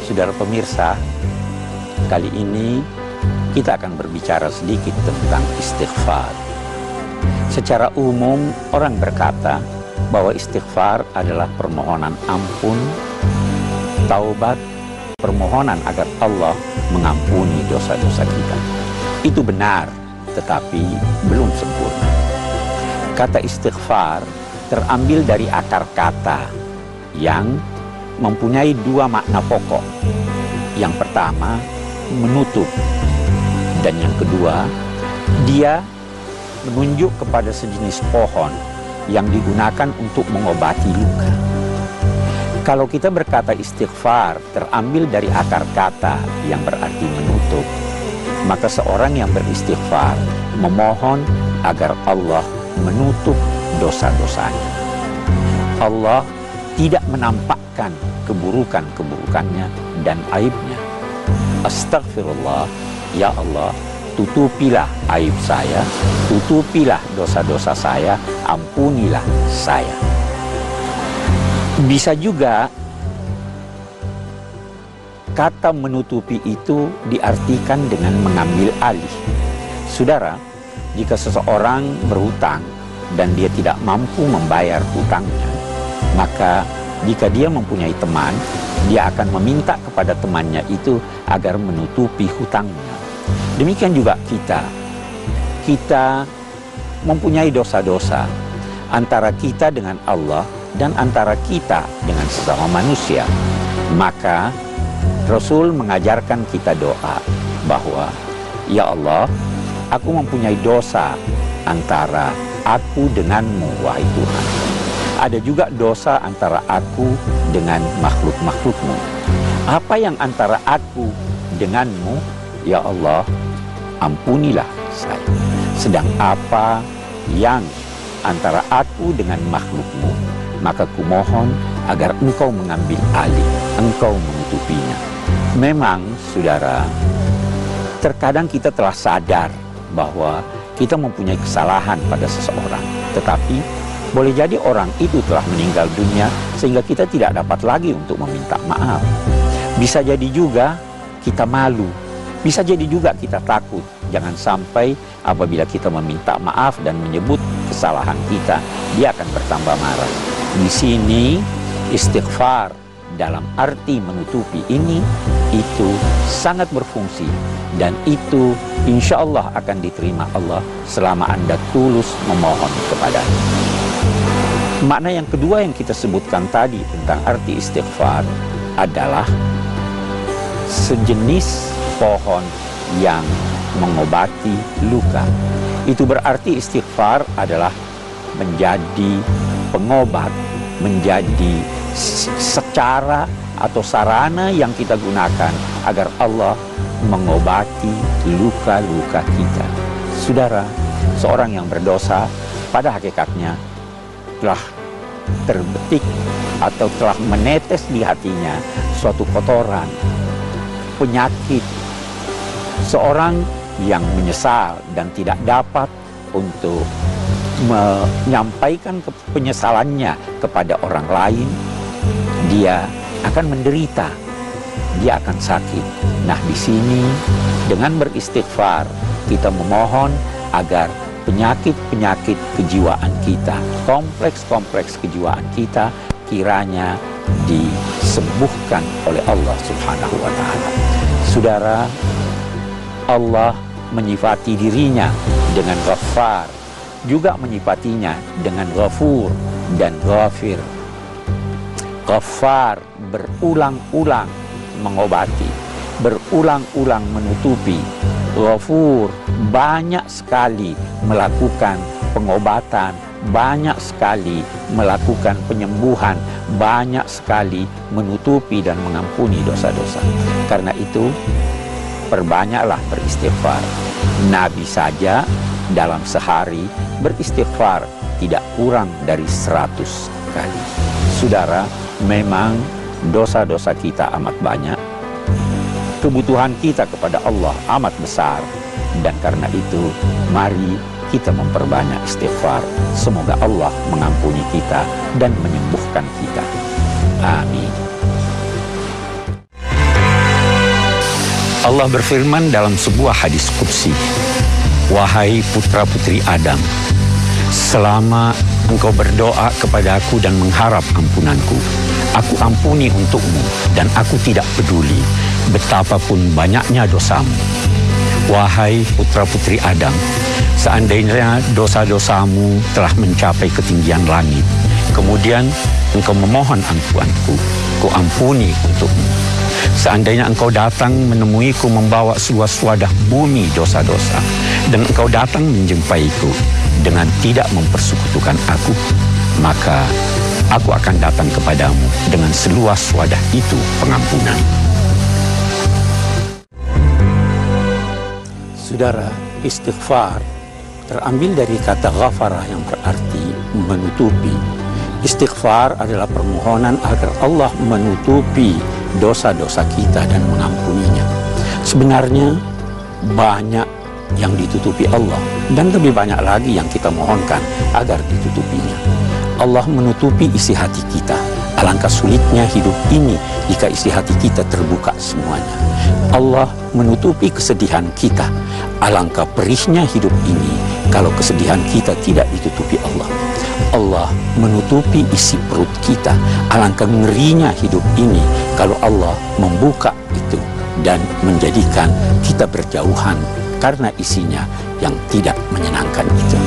Saudara pemirsa, kali ini kita akan berbicara sedikit tentang istighfar. Secara umum orang berkata bahwa istighfar adalah permohonan ampun, taubat, permohonan agar Allah mengampuni dosa-dosa kita. Itu benar, tetapi belum sempurna. Kata istighfar terambil dari akar kata yang mempunyai dua makna pokok. Yang pertama, menutup. Dan yang kedua, dia menunjuk kepada sejenis pohon yang digunakan untuk mengobati luka. Kalau kita berkata istighfar terambil dari akar kata yang berarti menutup, maka seorang yang beristighfar memohon agar Allah menutup dosa-dosanya. Allah tidak menampakkan keburukan-keburukannya dan aibnya. Astagfirullah, ya Allah, tutupilah aib saya, tutupilah dosa-dosa saya, ampunilah saya. Bisa juga kata menutupi itu diartikan dengan mengambil alih. Saudara, jika seseorang berhutang dan dia tidak mampu membayar hutangnya, maka jika dia mempunyai teman, dia akan meminta kepada temannya itu agar menutupi hutangnya. Demikian juga kita mempunyai dosa-dosa antara kita dengan Allah dan antara kita dengan sesama manusia. Maka Rasul mengajarkan kita doa bahwa, ya Allah, aku mempunyai dosa antara aku denganmu, wahai Tuhan. Ada juga dosa antara aku dengan makhluk-makhlukmu. Apa yang antara aku denganmu, ya Allah, ampunilah saya. Sedang apa yang antara aku dengan makhlukmu, maka kumohon agar engkau mengambil alih, engkau menutupinya. Memang, saudara, terkadang kita telah sadar bahwa kita mempunyai kesalahan pada seseorang. Tetapi boleh jadi orang itu telah meninggal dunia sehingga kita tidak dapat lagi untuk meminta maaf. Bisa jadi juga kita malu. Bisa jadi juga kita takut. Jangan sampai apabila kita meminta maaf dan menyebut kesalahan kita, dia akan bertambah marah. Di sini istighfar dalam arti menutupi ini itu sangat berfungsi, dan itu insya Allah akan diterima Allah selama Anda tulus memohon kepadanya. Makna yang kedua yang kita sebutkan tadi tentang arti istighfar adalah sejenis pohon yang mengobati luka. Itu berarti istighfar adalah menjadi pengobat, menjadi secara atau sarana yang kita gunakan agar Allah mengobati luka-luka kita. Saudara, seorang yang berdosa pada hakikatnya telah terbetik atau telah menetes di hatinya suatu kotoran, penyakit. Seorang yang menyesal dan tidak dapat untuk menyampaikan penyesalannya kepada orang lain, dia akan menderita, dia akan sakit. Nah, di sini dengan beristighfar kita memohon agar penyakit-penyakit kejiwaan kita, kompleks-kompleks kejiwaan kita kiranya disembuhkan oleh Allah Subhanahu wa Ta'ala. Saudara, Allah menyifati dirinya dengan Ghaffar, juga menyifatinya dengan Ghafur dan Ghafir. Ghaffar berulang-ulang mengobati, berulang-ulang menutupi. Ghafur banyak sekali melakukan pengobatan, banyak sekali melakukan penyembuhan, banyak sekali menutupi dan mengampuni dosa-dosa. Karena itu, perbanyaklah beristighfar. Nabi saja dalam sehari beristighfar tidak kurang dari 100 kali. Saudara, memang dosa-dosa kita amat banyak. Kebutuhan kita kepada Allah amat besar. Dan karena itu, mari kita memperbanyak istighfar. Semoga Allah mengampuni kita dan menyembuhkan kita. Amin. Allah berfirman dalam sebuah hadis qudsi, "Wahai putra-putri Adam, selama engkau berdoa kepadaku dan mengharap ampunanku, aku ampuni untukmu dan aku tidak peduli betapapun banyaknya dosamu. Wahai putra-putri Adam, seandainya dosa-dosamu telah mencapai ketinggian langit, kemudian engkau memohon ampunanku, ku ampuni untukmu. Seandainya engkau datang menemuiku membawa seluas wadah bumi dosa-dosa, dan engkau datang menjumpaiku dengan tidak mempersekutukan aku, maka aku akan datang kepadamu dengan seluas wadah itu pengampunan." Saudara, istighfar terambil dari kata ghafara yang berarti menutupi. Istighfar adalah permohonan agar Allah menutupi dosa-dosa kita dan mengampuninya. Sebenarnya banyak yang ditutupi Allah dan lebih banyak lagi yang kita mohonkan agar ditutupinya. Allah menutupi isi hati kita. Alangkah sulitnya hidup ini jika isi hati kita terbuka semuanya. Allah menutupi kesedihan kita. Alangkah perihnya hidup ini kalau kesedihan kita tidak ditutupi Allah. Allah menutupi isi perut kita. Alangkah ngerinya hidup ini kalau Allah membuka itu dan menjadikan kita berjauhan karena isinya yang tidak menyenangkan itu.